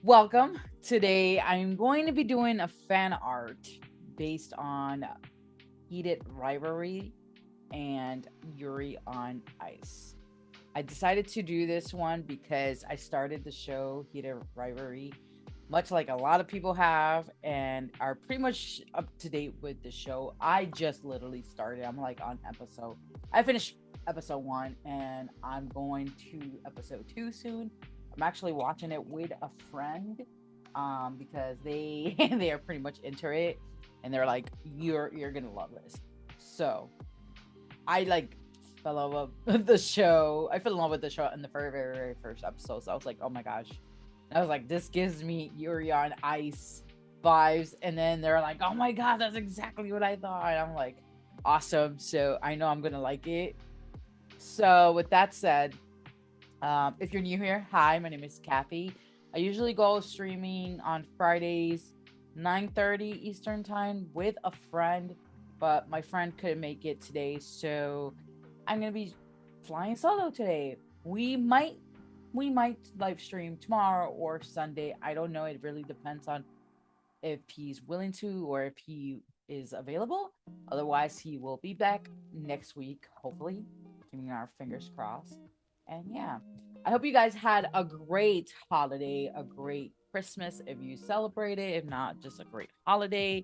Welcome. Today I'm going to be doing a fan art based on Heated Rivalry and Yuri on Ice. I decided to do this one because I started the show Heated Rivalry, much like a lot of people have, and are pretty much up to date with the show. I just literally started. I'm like on episode. I finished episode 1 and I'm going to episode 2 soon. I'm actually watching it with a friend because they they are pretty much into it and they're like you're going to love this. So, I like fell in love with the show. I fell in love with the show in the very first episode. So I was like, oh my gosh. And I was like, this gives me Yuri on Ice vibes. And then they're like, oh my god, that's exactly what I thought. And I'm like, awesome. So I know I'm gonna like it. So with that said, if you're new here, hi, my name is Kathy. I usually go streaming on Fridays, 9:30 Eastern time with a friend, but my friend couldn't make it today, so I'm gonna be flying solo today. We might live stream tomorrow or Sunday. I don't know. It really depends on if he's willing to or if he is available. Otherwise, he will be back next week, hopefully. Keeping our fingers crossed. And yeah, I hope you guys had a great holiday, a great Christmas if you celebrate it, if not, just a great holiday.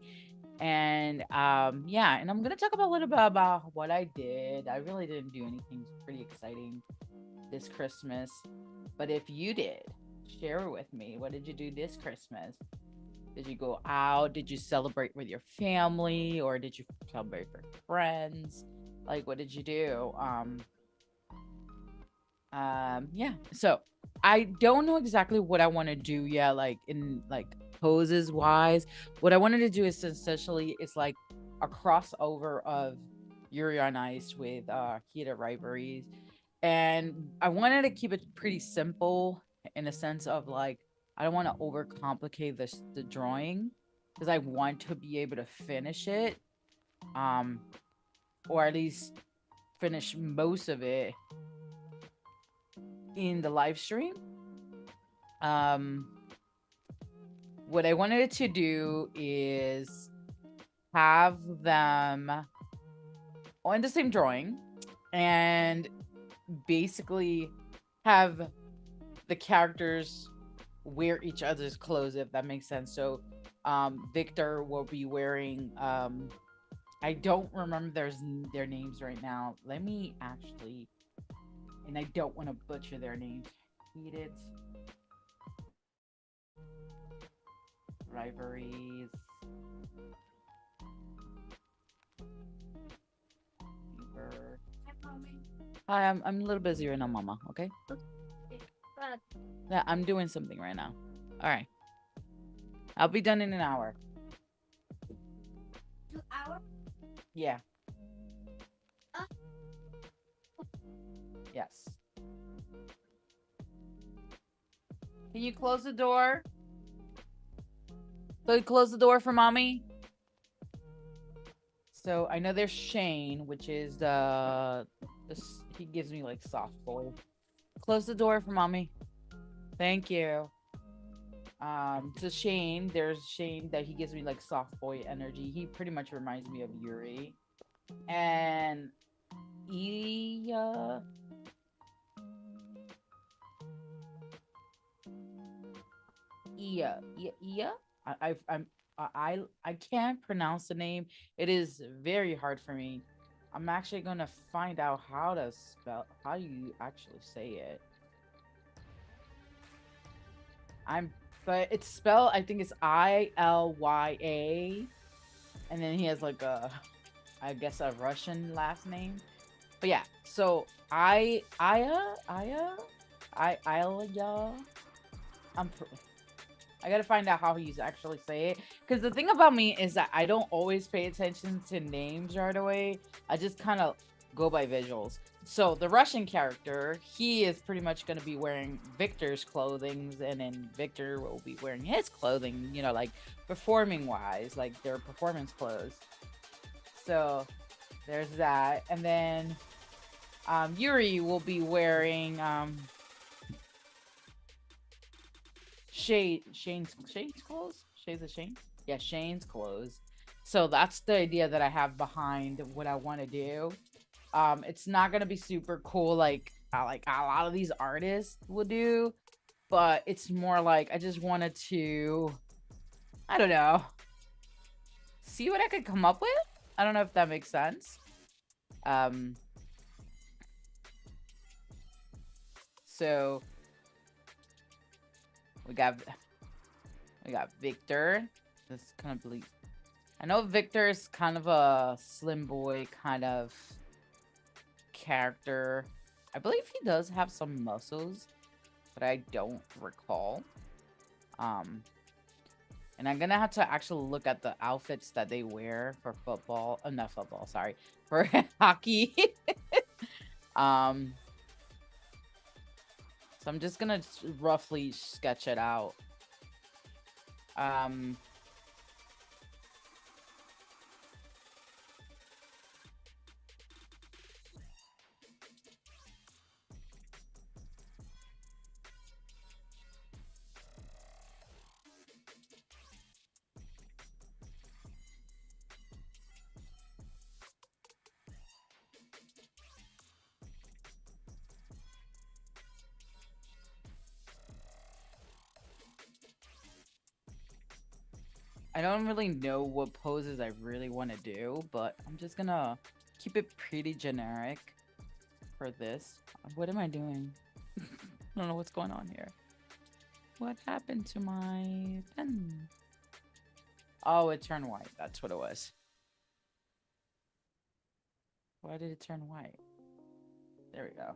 And yeah, and I'm gonna talk about a little bit about what I did. I really didn't do anything pretty exciting this Christmas, but if you did, share it with me. What did you do this Christmas? Did you go out? Did you celebrate with your family or did you celebrate with friends? Like what did you do? Yeah. So I don't know exactly what I want to do yet, like in like poses wise. What I wanted to do is essentially it's like a crossover of Yuri on Ice with Heated Rivalries. And I wanted to keep it pretty simple in a sense of like I don't want to overcomplicate the drawing because I want to be able to finish it. Um or at least finish most of it in the live stream. Um, what I wanted to do is have them on the same drawing and basically have the characters wear each other's clothes, if that makes sense. So, Victor will be wearing, I don't remember their names right now. Let me actually, and I don't want to butcher their names. Heated Rivalries. Fever. Hi, I'm a little busy right now, Mama. Okay. Yeah, I'm doing something right now. All right. I'll be done in an hour. 2 hours? Yeah. Uh, Yes. Can you close the door? So you close the door for mommy. So I know there's Shane, which is he gives me like soft boy. Close the door for mommy. Thank you. To Shane, there's Shane that he gives me like soft boy energy. He pretty much reminds me of Yuri. And Iya, Iya. I can't pronounce the name. It is very hard for me. I'm actually gonna find out how you actually say it. I'm but it's spelled I think it's Ilya, and then he has like a I guess a Russian last name. But yeah, so Ilya. I'm I gotta find out how he's actually say it. Because the thing about me is that I don't always pay attention to names right away. I just kind of go by visuals. So the Russian character, he is pretty much gonna be wearing Victor's clothing, and then Victor will be wearing his clothing. You know, like performing wise, like their performance clothes. So there's that, and then Yuri will be wearing Shane's clothes. Shades of Shane. Yeah, Shane's clothes. So that's the idea that I have behind what I want to do. It's not gonna be super cool like a lot of these artists will do, but it's more like I just wanted to, I don't know, see what I could come up with. I don't know if that makes sense. So we got Victor. This is kind of bleak. I know Victor is kind of a slim boy kind of character. I believe he does have some muscles, but I don't recall. And I'm gonna have to actually look at the outfits that they wear for football. Not football, sorry, for hockey. So I'm just gonna roughly sketch it out. I don't really know what poses I really want to do, but I'm just gonna keep it pretty generic for this. What am I doing? I don't know what's going on here. What happened to my pen? Oh, it turned white. That's what it was. Why did it turn white? There we go.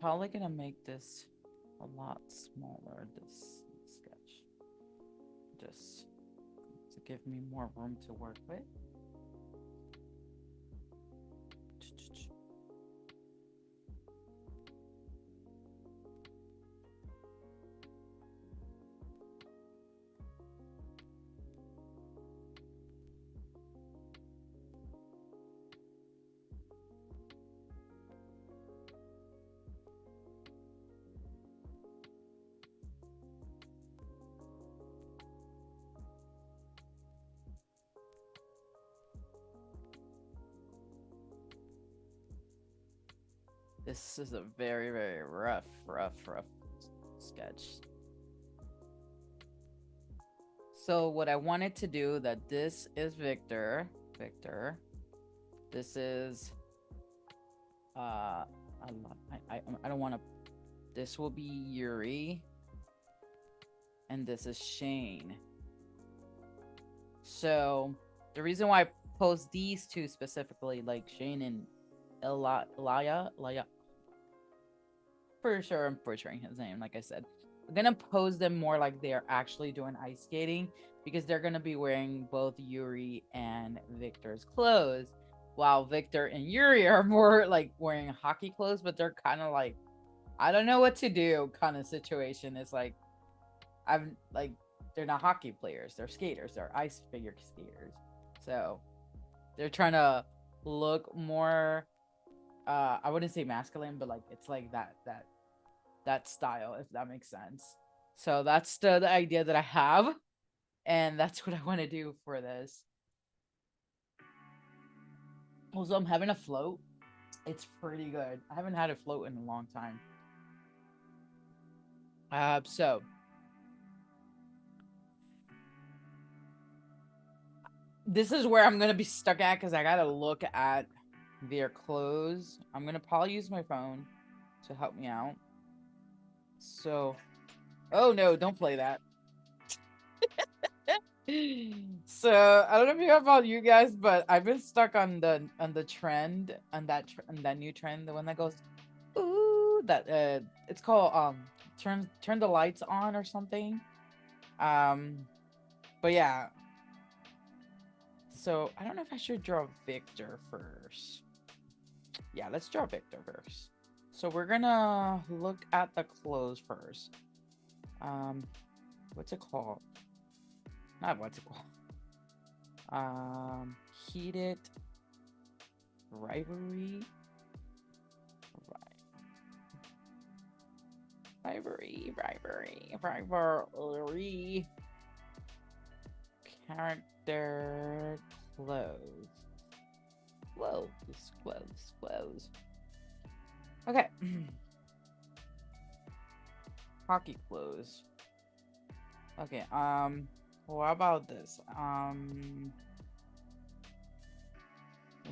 Probably gonna make this a lot smaller, this sketch. Just to give me more room to work with. This is a very, very rough sketch. So what I wanted to do, that this is Victor. This is I don't want to. This will be Yuri, and this is Shane. So the reason why I post these two specifically, like Shane and Laya, for sure I'm butchering his name, like I said. I'm gonna pose them more like they're actually doing ice skating, because they're gonna be wearing both Yuri and Victor's clothes, while Victor and Yuri are more like wearing hockey clothes, but they're kind of like, I don't know what to do kind of situation. It's like, I'm like, they're not hockey players, they're skaters, they're ice figure skaters. So they're trying to look more I wouldn't say masculine, but like it's like that style, if that makes sense. So that's the idea that I have, and that's what I want to do for this. Also, I'm having a float. It's pretty good. I haven't had a float in a long time. So this is where I'm gonna be stuck at, because I gotta look at their clothes. I'm gonna probably use my phone to help me out. So, oh no, don't play that. So I don't know if you know about you guys, but I've been stuck on the trend, on that new trend, the one that goes, ooh, that it's called turn the lights on or something. But yeah. So I don't know if I should draw Victor first. Yeah, let's draw Victor first. So we're gonna look at the clothes first. What's it called? Not what's it called. Heated Rivalry. Rivalry. Character clothes. Okay. Hockey clothes. Okay, what about this? I'm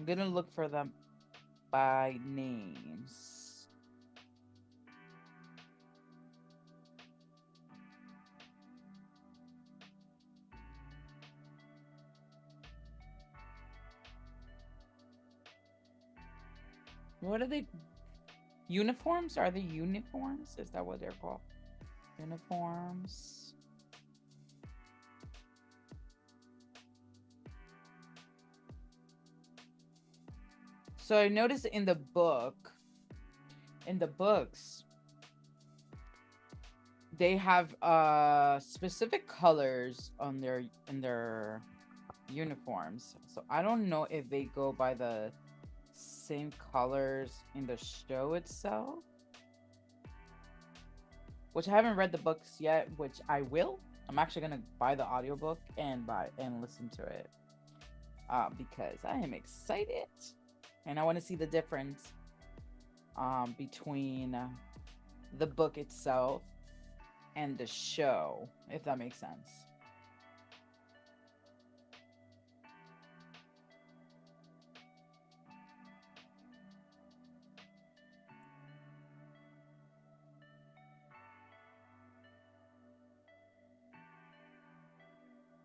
gonna look for them by names. What are they? Uniforms? Are they uniforms? Is that what they're called? Uniforms. So I noticed in the books, they have specific colors on their uniforms. So I don't know if they go by the same colors in the show itself. Which I haven't read the books yet, which I will. I'm actually gonna buy the audiobook and listen to it. Because I am excited. And I want to see the difference between the book itself and the show, if that makes sense.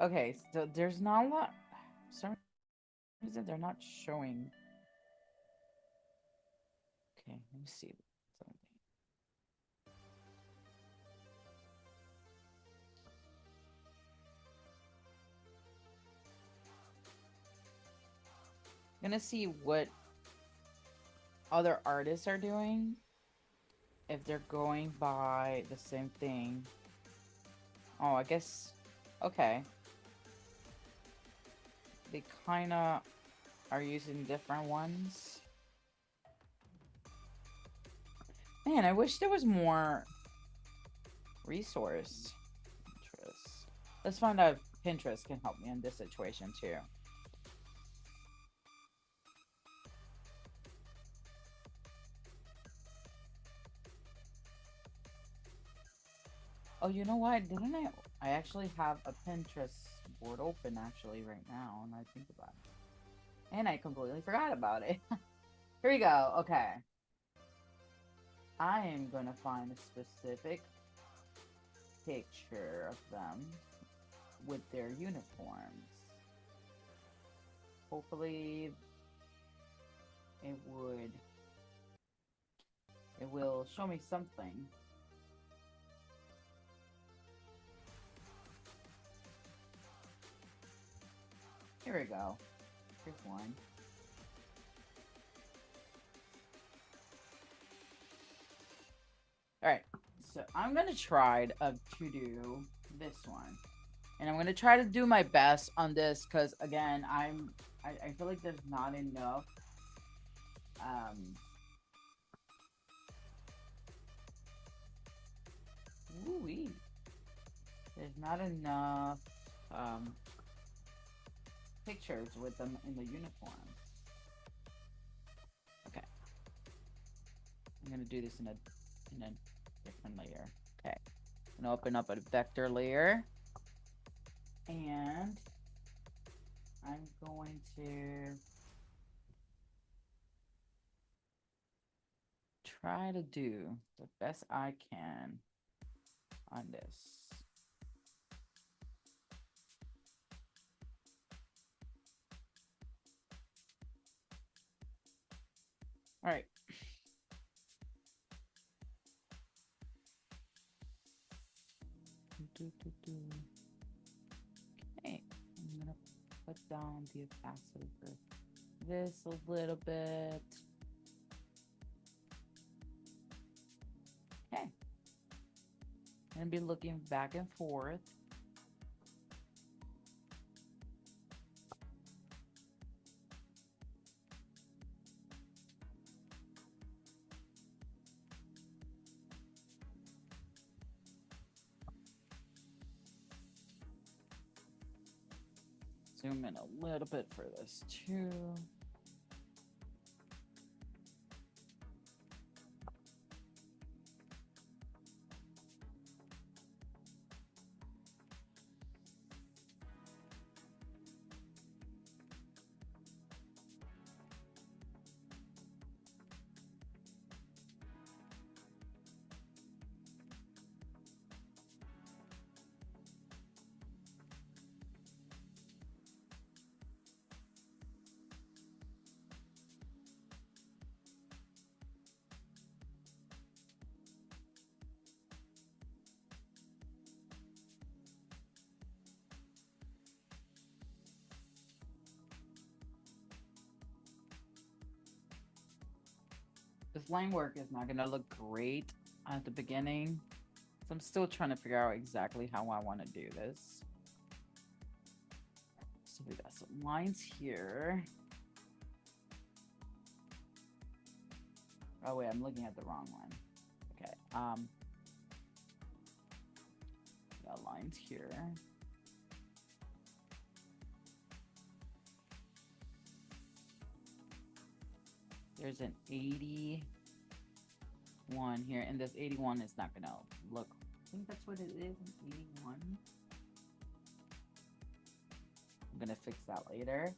Okay, so there's not a lot. For some reason they're not showing. Okay, let me see something. I'm gonna see what other artists are doing, if they're going by the same thing. Oh, I guess, okay. They kind of are using different ones. Man, I wish there was more resource. Pinterest. Let's find out if Pinterest can help me in this situation too. Oh, you know what? Didn't I actually have a Pinterest board open actually right now, and I think about it. And I completely forgot about it. Here we go. Okay. I am gonna find a specific picture of them with their uniforms. Hopefully it will show me something. Here we go. Here's one. Alright, so I'm gonna try to do this one. And I'm gonna try to do my best on this because again, I feel like there's not enough ooh-wee. There's not enough pictures with them in the uniform. Okay. I'm gonna do this in a different layer. Okay. I'm gonna open up a vector layer. And I'm going to try to do the best I can on this. All right. Okay, I'm gonna put down the opacity for this a little bit. Okay. and be looking back and forth. Zoom in a little bit for this too. This line work is not gonna look great at the beginning. So I'm still trying to figure out exactly how I want to do this. So we got some lines here. Oh wait, I'm looking at the wrong one. Okay, got lines here. There's an 81 here, and this 81 is not gonna look. I think that's what it is, an 81. I'm gonna fix that later.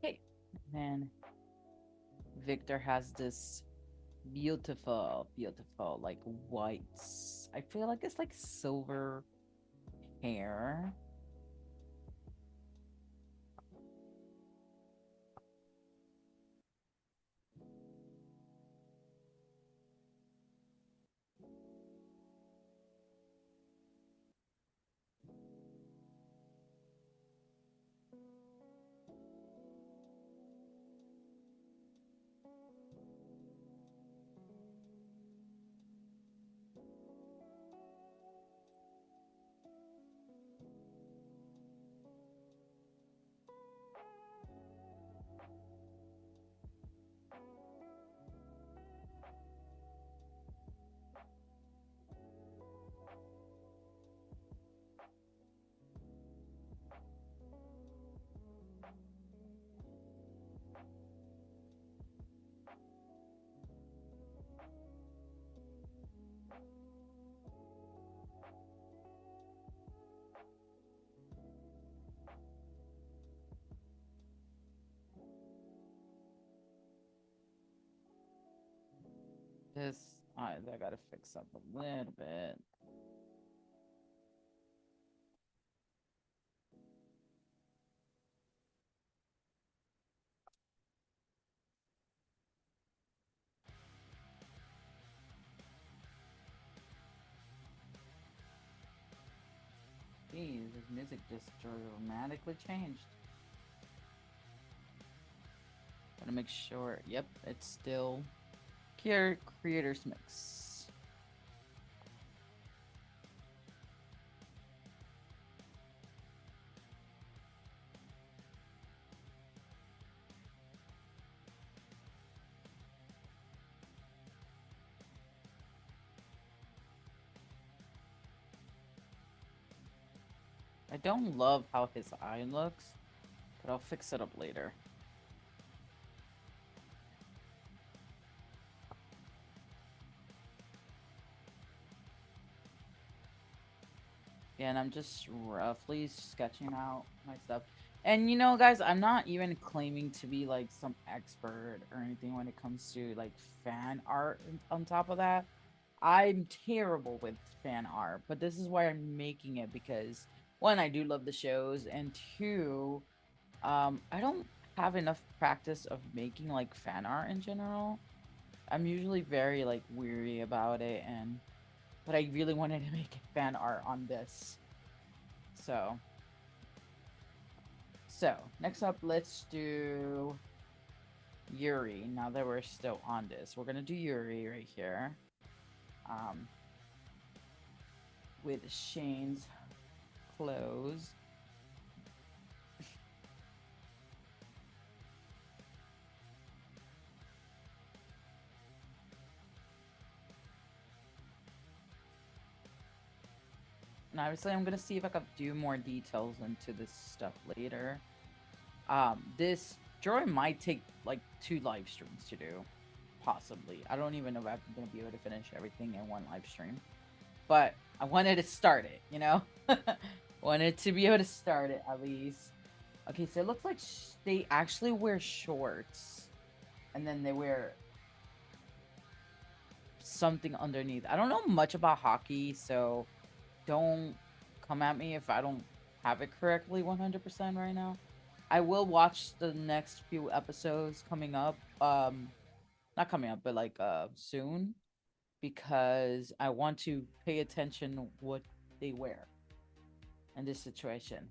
Okay, then Victor has this beautiful, beautiful, like whites. I feel like it's like silver hair. This, I gotta fix up a little bit. Geez, this music just dramatically changed. Gotta make sure, yep, it's still Creator's Mix. I don't love how his eye looks, but I'll fix it up later. Yeah, and I'm just roughly sketching out my stuff. And you know, guys, I'm not even claiming to be like some expert or anything when it comes to like fan art on top of that. I'm terrible with fan art, but this is why I'm making it because one, I do love the shows, and two, I don't have enough practice of making like fan art in general. I'm usually very like weary about it, and but I really wanted to make fan art on this. So, next up, let's do Yuri. Now that we're still on this, we're gonna do Yuri right here. Um, with Shane's clothes. And obviously, I'm gonna see if I can do more details into this stuff later. This drawing might take like 2 live streams to do, possibly. I don't even know if I'm gonna be able to finish everything in one live stream, but I wanted to start it, you know. Wanted to be able to start it at least. Okay, so it looks like they actually wear shorts, and then they wear something underneath. I don't know much about hockey, so don't come at me if I don't have it correctly 100% right now. I will watch the next few episodes coming up. Not coming up, but like soon, because I want to pay attention what they wear in this situation.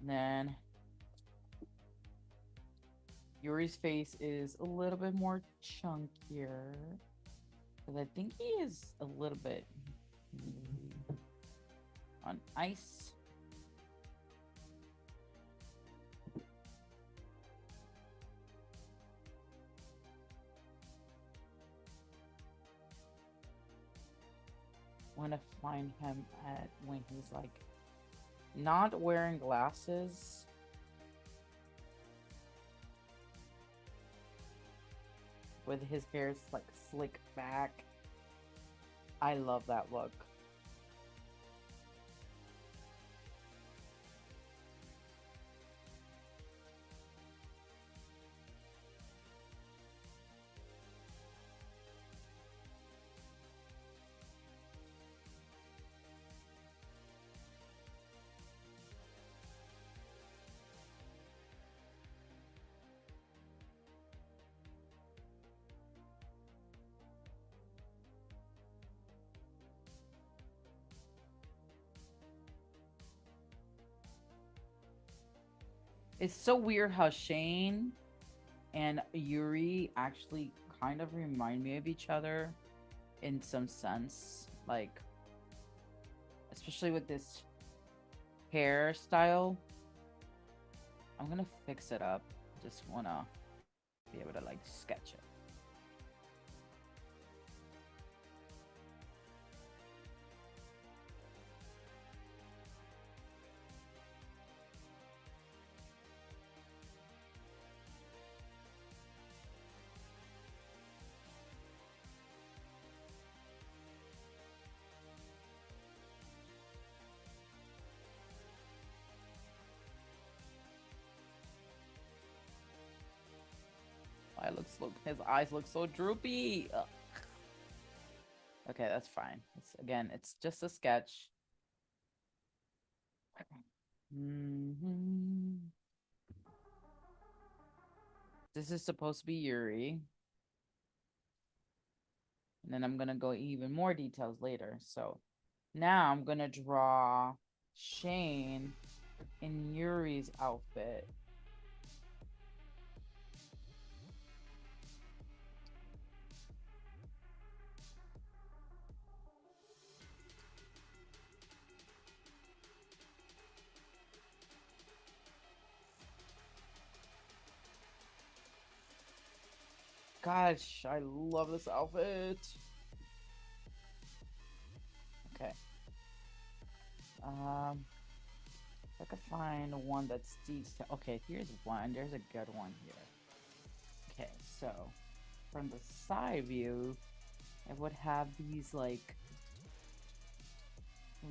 And then Yuri's face is a little bit more chunkier. Because I think he is a little bit on ice. Want to find him at when he's like not wearing glasses. With his hair like slick back. I love that look. It's so weird how Shane and Yuri actually kind of remind me of each other in some sense. Like, especially with this hairstyle. I'm gonna fix it up. Just wanna be able to like sketch it. His eyes look so droopy. Ugh. Okay, that's fine. It's just a sketch. This is supposed to be Yuri. And then I'm gonna go even more details later. So now I'm gonna draw Shane in Yuri's outfit. Gosh, I love this outfit. Okay. If I could find one that's detailed. Okay, here's one. There's a good one here. Okay, so from the side view, it would have these like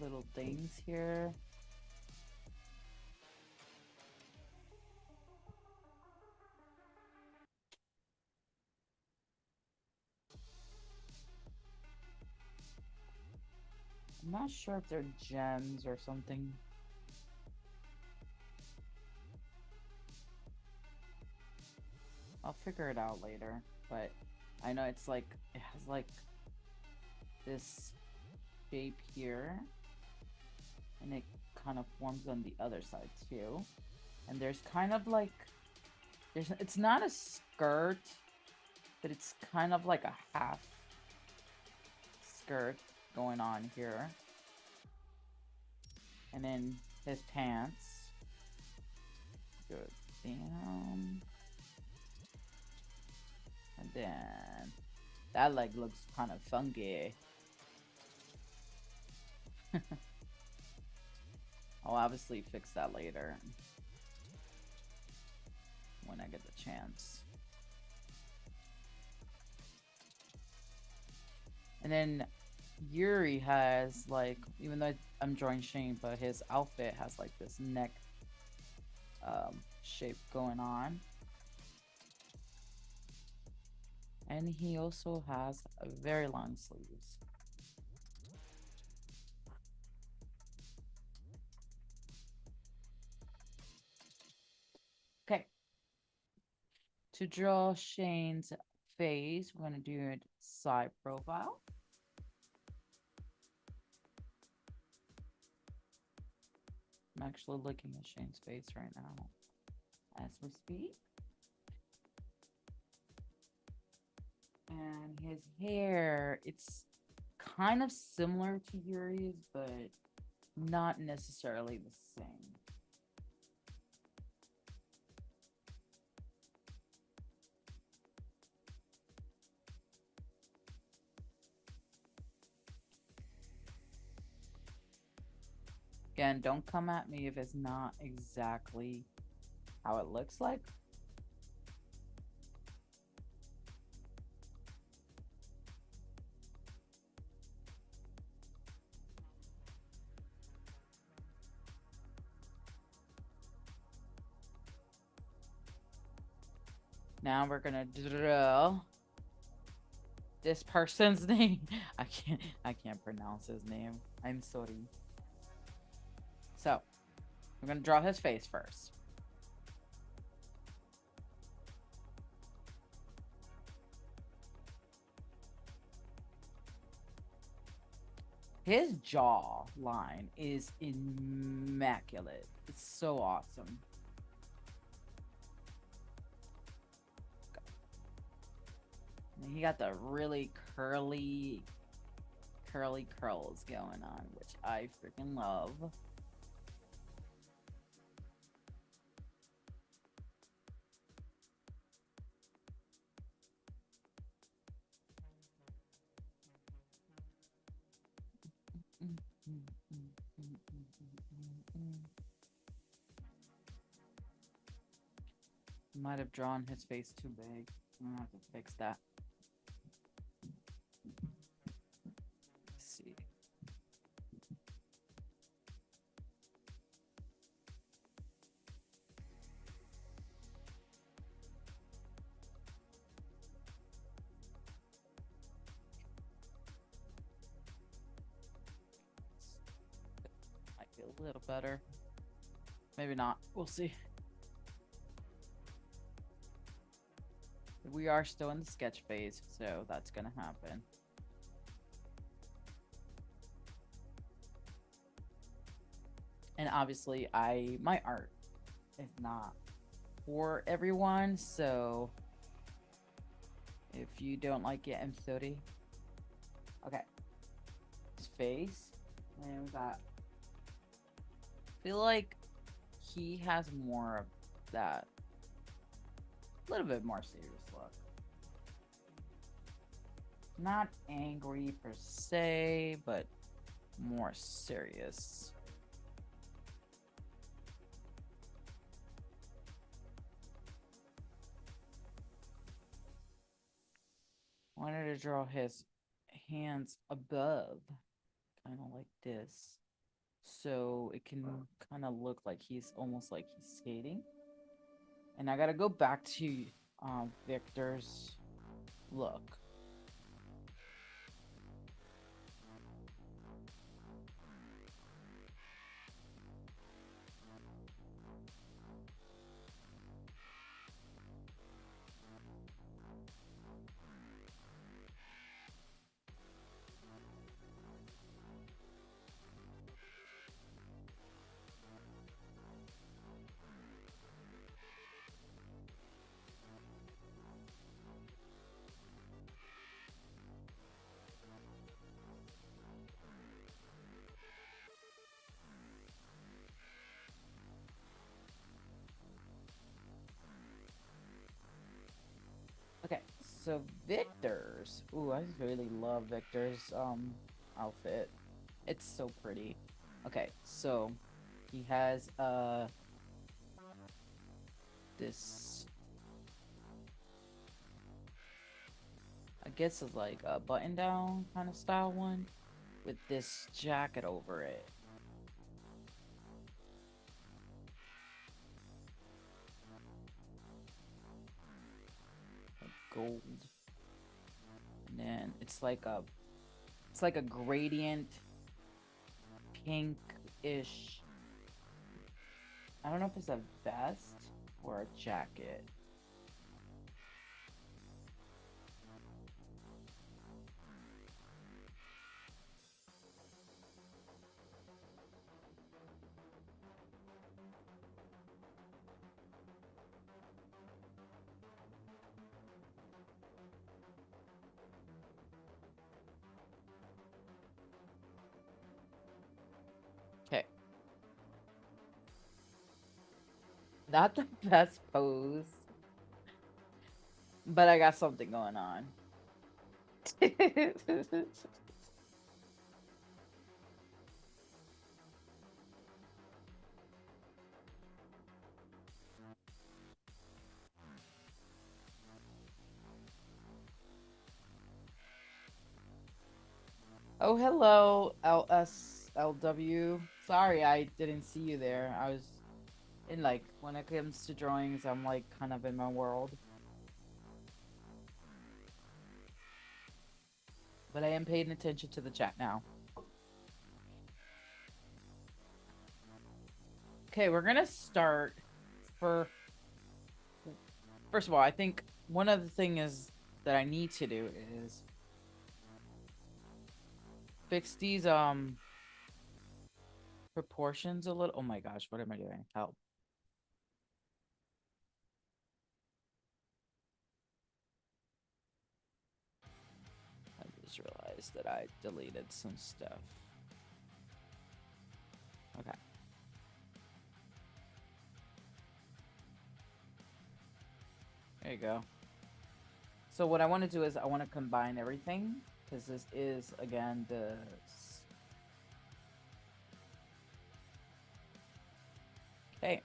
little things here. I'm not sure if they're gems or something. I'll figure it out later, but I know it's like, it has like this shape here, and it kind of forms on the other side too. And there's kind of like, it's not a skirt, but it's kind of like a half skirt going on here. And then his pants go down. And then that leg looks kind of funky. I'll obviously fix that later when I get the chance. And then Yuri has like, even though I'm drawing Shane, but his outfit has like this neck shape going on. And he also has very long sleeves. Okay. To draw Shane's face, we're going to do a side profile. I'm actually looking at Shane's face right now as we speak. And his hair, it's kind of similar to Yuri's, but not necessarily the same. Again, don't come at me if it's not exactly how it looks like. Now we're gonna draw this person's name. I can't pronounce his name. I'm sorry. So, we're gonna draw his face first. His jaw line is immaculate. It's so awesome. And he got the really curly curls going on, which I freaking love. Might have drawn his face too big. I'm gonna have to fix that. Let's see. Might be a little better. Maybe not. We'll see. We are still in the sketch phase, so that's gonna happen. And obviously, my art is not for everyone, so if you don't like it, I'm sorry. Okay. His face. And we got, I feel like he has more of that, a little bit more serious look. Not angry per se, but more serious. Wanted to draw his hands above, kind of like this. So it can kind of look like he's almost like he's skating. And I gotta go back to Victor's look. Okay, so Victor's. Ooh, I really love Victor's outfit. It's so pretty. Okay, so he has this, I guess it's like a button down kind of style one with this jacket over it. Like gold. And then it's like a gradient pink-ish. I don't know if it's a vest or a jacket. Okay. Not the best pose, but I got something going on. Oh, hello, LSLW. Sorry, I didn't see you there. I was in, like, when it comes to drawings, I'm like kind of in my world. But I am paying attention to the chat now. Okay, we're gonna start for. First of all, I think one of the things that I need to do is fix these proportions a little. Oh my gosh, what am I doing? Help. I just realized that I deleted some stuff. Okay. There you go. So what I want to do is I want to combine everything because this is, again, the... Okay.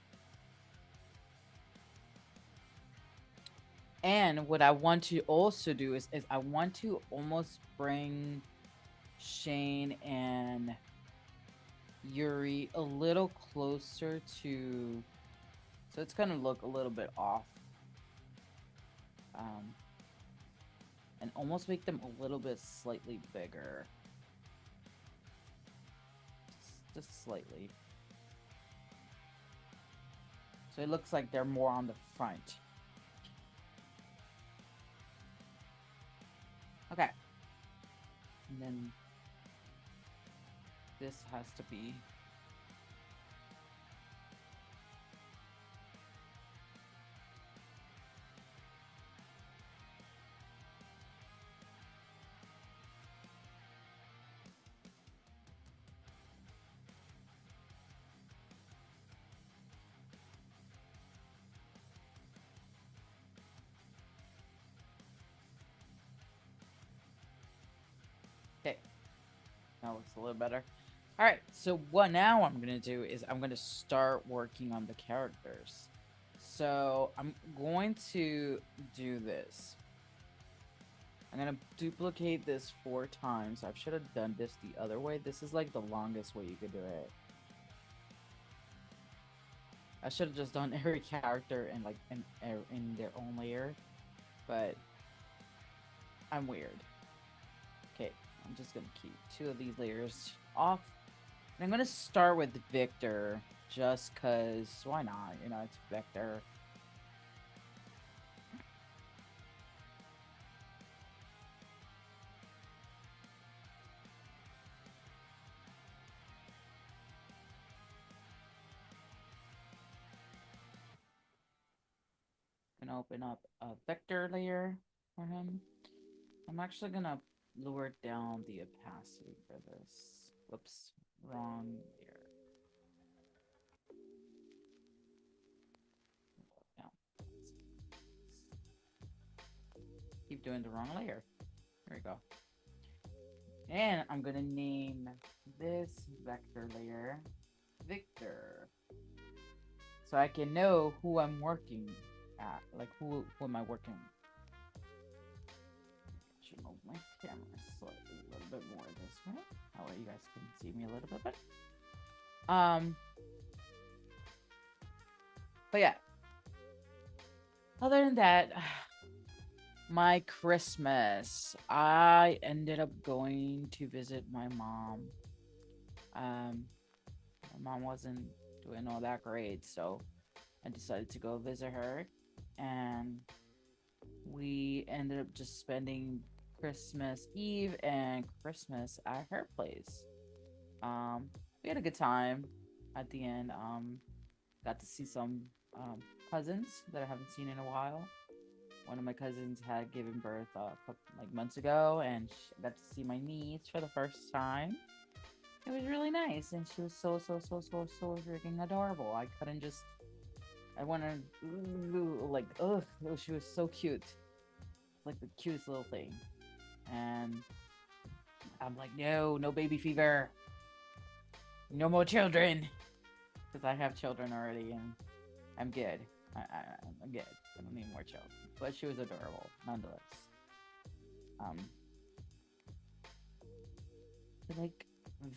And what I want to also do is I want to almost bring Shane and Yuri a little closer to... So it's going to look a little bit off. And almost make them a little bit slightly bigger. Just slightly. So it looks like they're more on the front. Okay. And then this has to be... Okay. That looks a little better. All right, so what now I'm going to do is I'm going to start working on the characters. So I'm going to do this. I'm gonna duplicate this 4 times. I should have done this the other way. This is like the longest way you could do it. I should have just done every character in like in their own layer, but I'm weird. Okay, I'm just gonna keep 2 of these layers off. And I'm gonna start with Victor, just cause why not? You know, it's Victor. Gonna open up a vector layer for him. I'm actually gonna lower down the opacity for this. Whoops, wrong layer. No. Keep doing the wrong layer. There we go. And I'm gonna name this vector layer Victor, so I can know who I'm working at. Like who am I working? Should move my camera slightly a little bit more this way. That way you guys can see me a little bit better. But yeah. Other than that, my Christmas, I ended up going to visit my mom. My mom wasn't doing all that great, so I decided to go visit her, and we ended up just spending Christmas Eve and Christmas at her place. We had a good time at the end. Got to see some cousins that I haven't seen in a while. One of my cousins had given birth like months ago, and I got to see my niece for the first time. It was really nice, and she was so freaking adorable. I couldn't just. I wanted like, ugh, she was so cute, like the cutest little thing. And I'm like, no baby fever, no more children, because I have children already, and I'm good. I'm good. I don't need more children. But she was adorable, nonetheless. Like,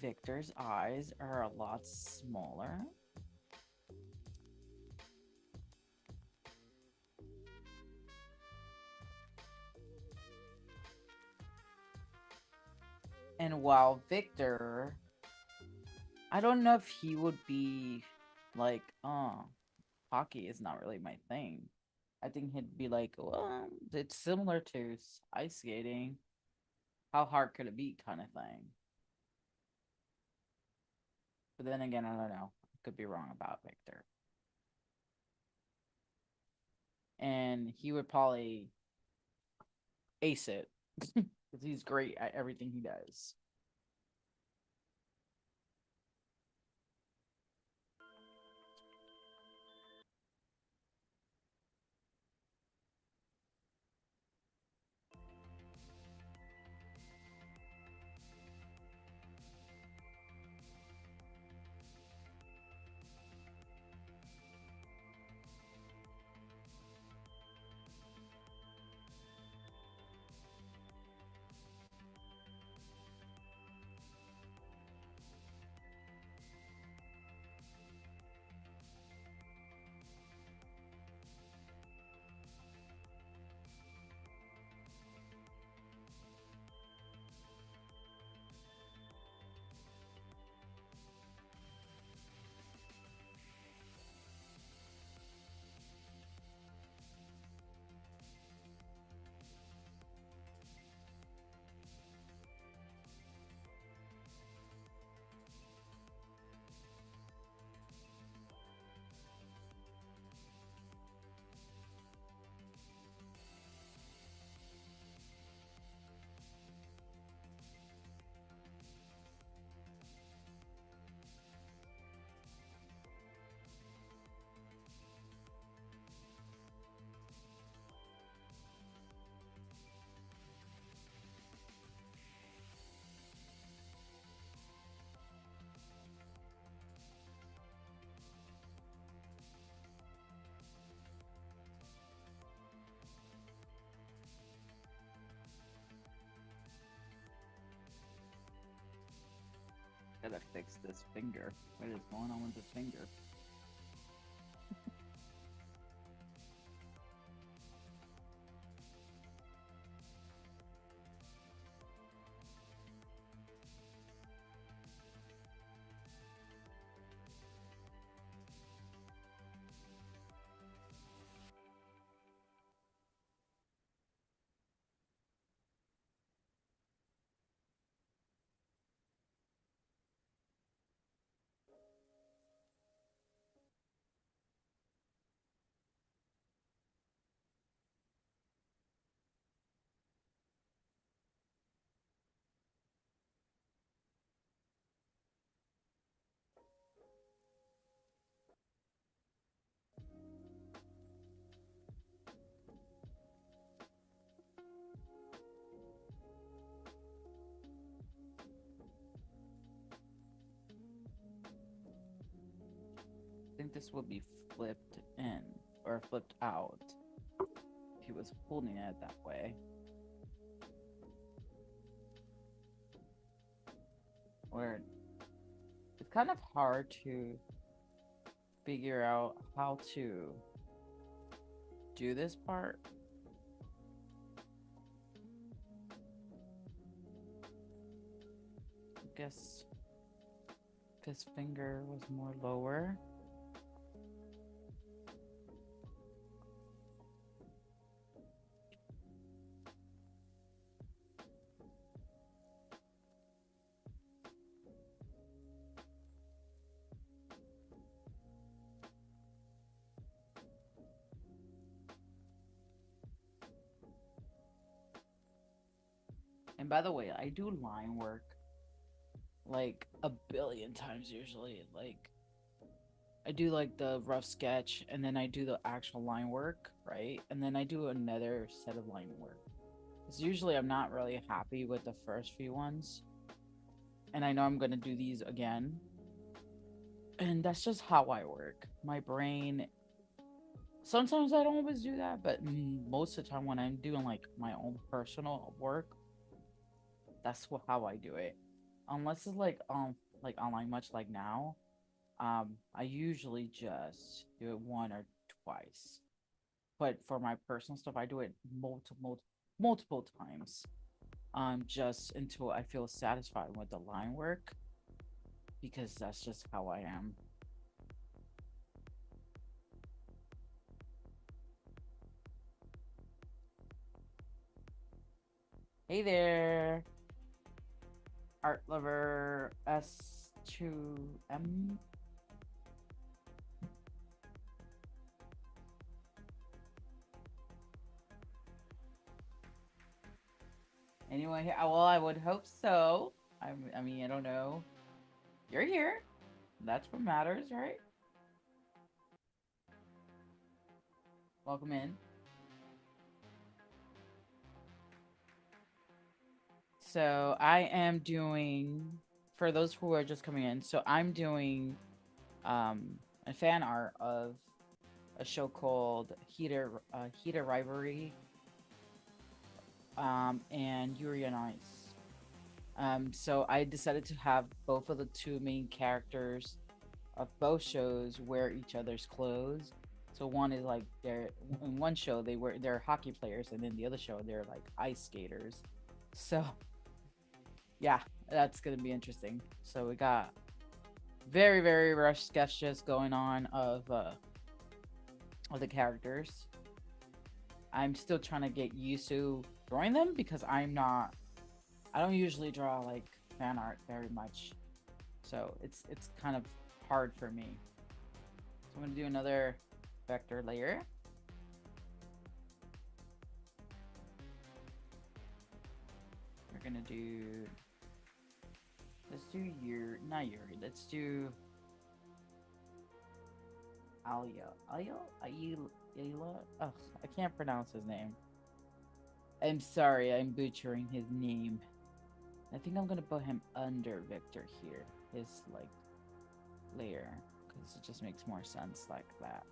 Victor's eyes are a lot smaller. And while Victor, I don't know if he would be like, hockey is not really my thing. I think he'd be like, well, it's similar to ice skating. How hard could it be, kind of thing. But then again, I don't know. I could be wrong about Victor. And he would probably ace it because he's great at everything he does. Gotta fix this finger. What is going on with this finger? I think this will be flipped in or flipped out if he was holding it that way. Or it's kind of hard to figure out how to do this part. I guess this finger was more lower. And by the way, I do line work like a billion times usually. Like I do like the rough sketch and then I do the actual line work, right? And then I do another set of line work. Because usually I'm not really happy with the first few ones. And I know I'm going to do these again. And that's just how I work. My brain, sometimes I don't always do that, but most of the time when I'm doing like my own personal work, that's how I do it. Unless it's like online, much like now, I usually just do it one or twice. But for my personal stuff, I do it multiple times. Just until I feel satisfied with the line work, because that's just how I am. Hey there, art lover S2M. Anyone here? Well, I would hope so. I mean, I don't know. You're here. That's what matters, right? Welcome in. So I am doing, for those who are just coming in, so I'm doing a fan art of a show called Heated Rivalry and Yuri on Ice. So I decided to have both of the two main characters of both shows wear each other's clothes. So one is like they're in one show they're hockey players, and then the other show they're like ice skaters. So yeah, that's gonna be interesting. So we got very rough sketches going on of the characters. I'm still trying to get used to drawing them because I don't usually draw like fan art very much, so it's kind of hard for me. So I'm gonna do another vector layer. We're gonna do, let's do not Yuri, let's do Ayla. Ugh, I can't pronounce his name. I'm sorry, I'm butchering his name. I think I'm gonna put him under Victor here, his like layer, because it just makes more sense like that.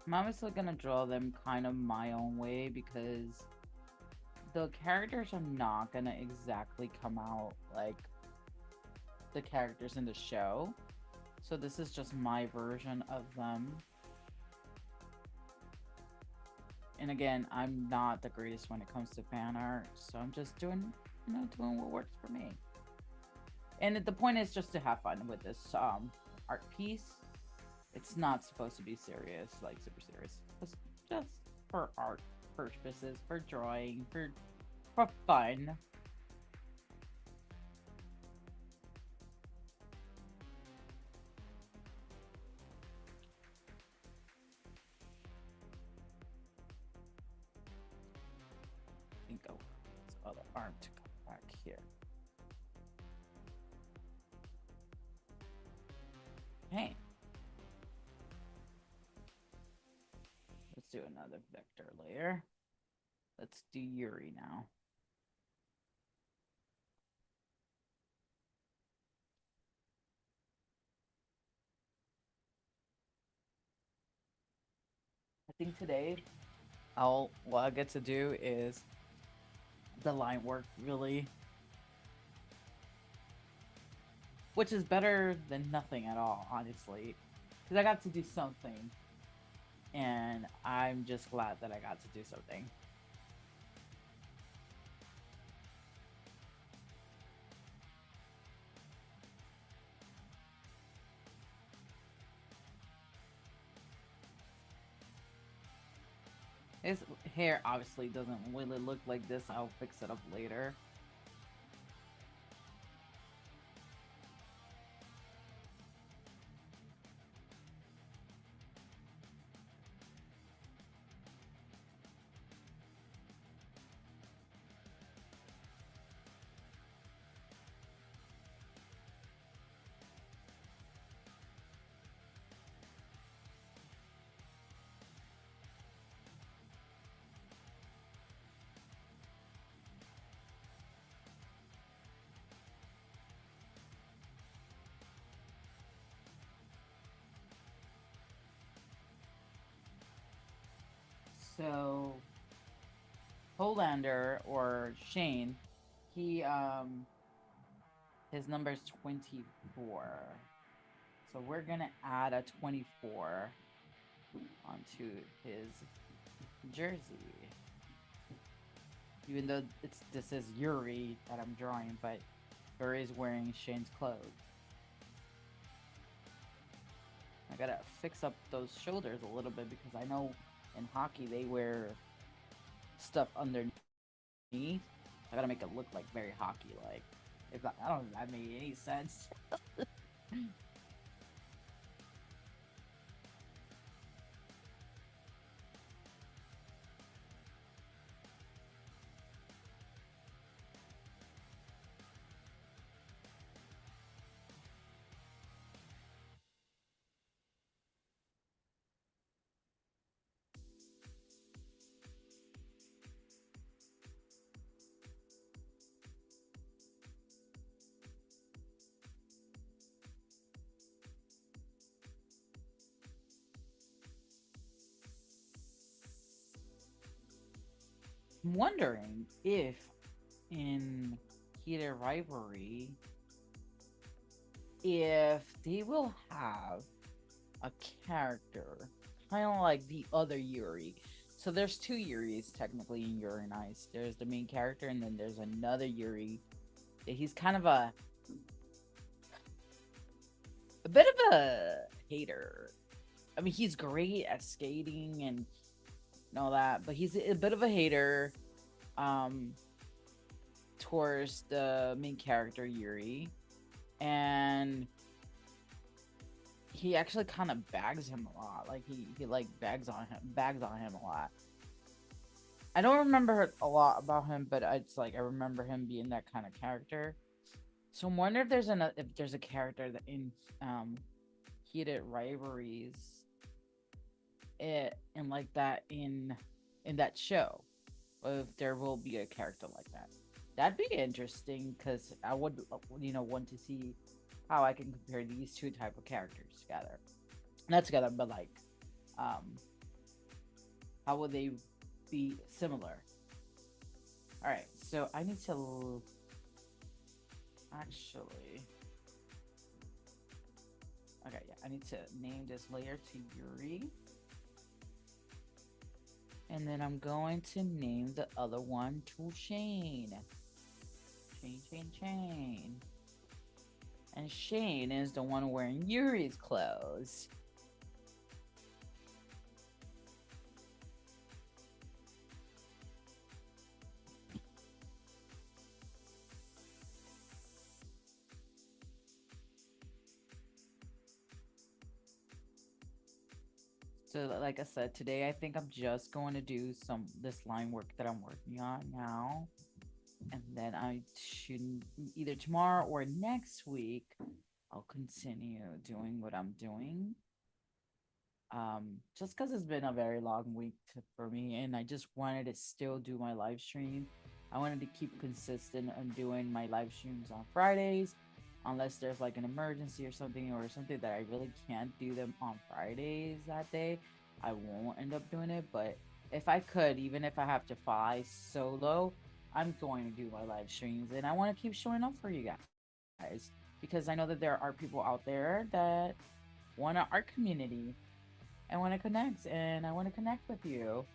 I'm obviously gonna draw them kind of my own way because the characters are not gonna exactly come out like the characters in the show. So this is just my version of them. And again, I'm not the greatest when it comes to fan art, so I'm just doing, doing what works for me. And the point is just to have fun with this art piece. It's not supposed to be serious, like super serious. It's just for art purposes, for drawing, for fun. I think I'll this other arm to come back here. Hey. Let's do another vector layer. Let's do Yuri now. I think today what I get to do is the line work really, which is better than nothing at all, honestly, because I got to do something, and I'm just glad that I got to do something. His hair obviously doesn't really look like this. I'll fix it up later. So Holander or Shane, he his number is 24. So we're gonna add a 24 onto his jersey. Even though this is Yuri that I'm drawing, but Yuri is wearing Shane's clothes. I gotta fix up those shoulders a little bit because I know in hockey they wear stuff underneath. I gotta make it look like very hockey-like. If I don't know if that made any sense. I'm wondering if in Heated Rivalry, if they will have a character kind of like the other Yuri. So there's two Yuris technically in Yuri on Ice. There's the main character, and then there's another Yuri. He's kind of a bit of a hater. I mean, he's great at skating and all that, but he's a bit of a hater towards the main character Yuri, and he actually kind of bags him a lot. Like he like bags on him a lot. I don't remember a lot about him, but it's like I remember him being that kind of character. So I wonder if there's a character that in Heated Rivalries and like that in that show, if there will be a character like that. That'd be interesting because I would want to see how I can compare these two type of characters together. Not together, but like How will they be similar? All right, so I need to actually. Okay, yeah, I need to name this layer to Yuri. And then I'm going to name the other one to Shane. Shane. And Shane is the one wearing Yuri's clothes. So like I said, today I think I'm just going to do this line work that I'm working on now. And then I should either tomorrow or next week, I'll continue doing what I'm doing. Just because it's been a very long week for me, and I just wanted to still do my live stream. I wanted to keep consistent on doing my live streams on Fridays, unless there's like an emergency or something that I really can't do them on Fridays that day. I won't end up doing it, but if I could, even if I have to fly solo, I'm going to do my live streams, and I want to keep showing up for you guys because I know that there are people out there that want an art community. I want to connect, and I want to connect with you.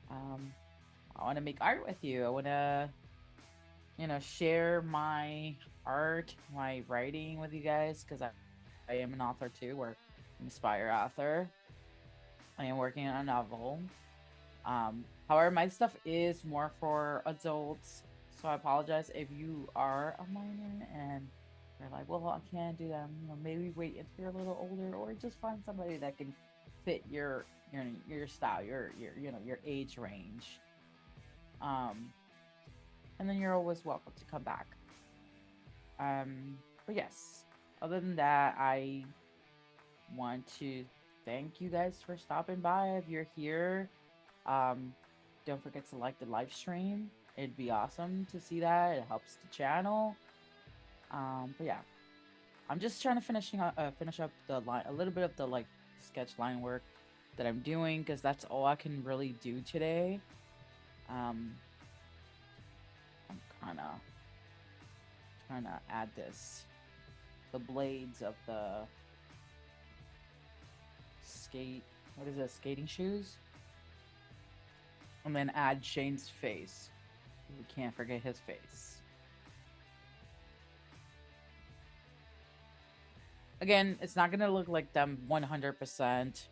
I want to make art with you. I want to, share my art, my writing with you guys, because I am an author too, or an aspire author. I am working on a novel. However, my stuff is more for adults, so I apologize if you are a minor and you're like, well, I can't do that. Maybe wait until you're a little older, or just find somebody that can fit your style, your age range. And then you're always welcome to come back. But yes, other than that, I want to thank you guys for stopping by. If you're here, don't forget to like the live stream. It'd be awesome to see that. It helps the channel. But yeah, I'm just trying to finish up the line, a little bit of the sketch line work that I'm doing, because that's all I can really do today. I'm kind of trying to add the blades of the skating shoes, and then add Shane's face. We can't forget his face. Again, it's not gonna look like them 100%.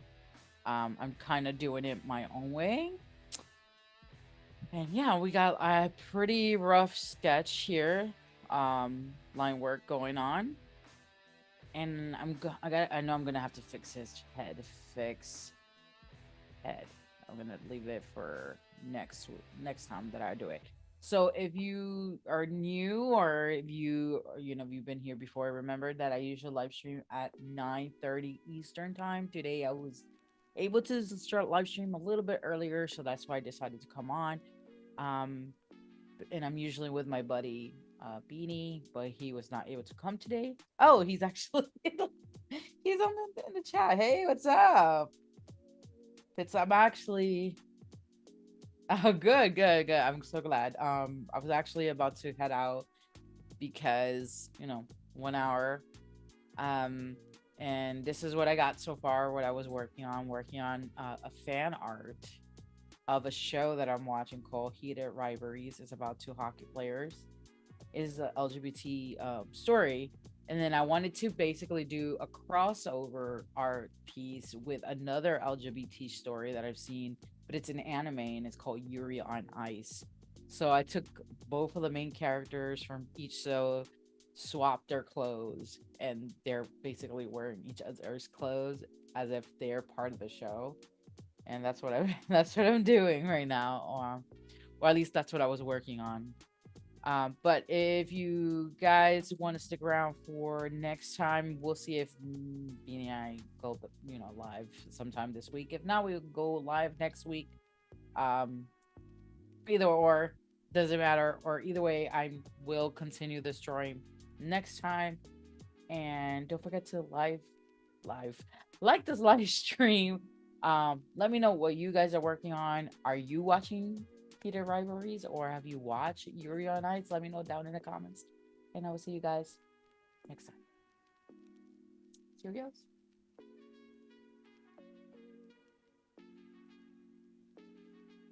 I'm kind of doing it my own way. And yeah, we got a pretty rough sketch here, line work going on. And I know I'm gonna have to fix his head. I'm gonna leave it for next time that I do it. So if you are new, or if you've been here before, remember that I usually live stream at 9:30 Eastern time. Today I was able to start live stream a little bit earlier, so that's why I decided to come on. And I'm usually with my buddy Beanie, but he was not able to come today. Oh, he's actually he's on in the chat. Hey, what's up? I'm actually oh, good. I'm so glad. I was actually about to head out because 1 hour. And this is what I got so far. What I was working on a fan art of a show that I'm watching called Heated Rivalries. It's about two hockey players. Is a LGBT story, and then I wanted to basically do a crossover art piece with another LGBT story that I've seen, but it's an anime and it's called Yuri on Ice. So I took both of the main characters from each show, swapped their clothes, and they're basically wearing each other's clothes as if they're part of the show. And that's what I'm doing right now, or at least that's what I was working on. But if you guys want to stick around for next time, we'll see if Beanie and I go live sometime this week. If not, we'll go live next week. Either or, doesn't matter. Or either way, I will continue this stream next time. And don't forget to like this live stream. Let me know what you guys are working on. Are you watching Heated Rivalries or have you watched Yuri on Ice? Let me know down in the comments. And I will see you guys next time. Cheerios.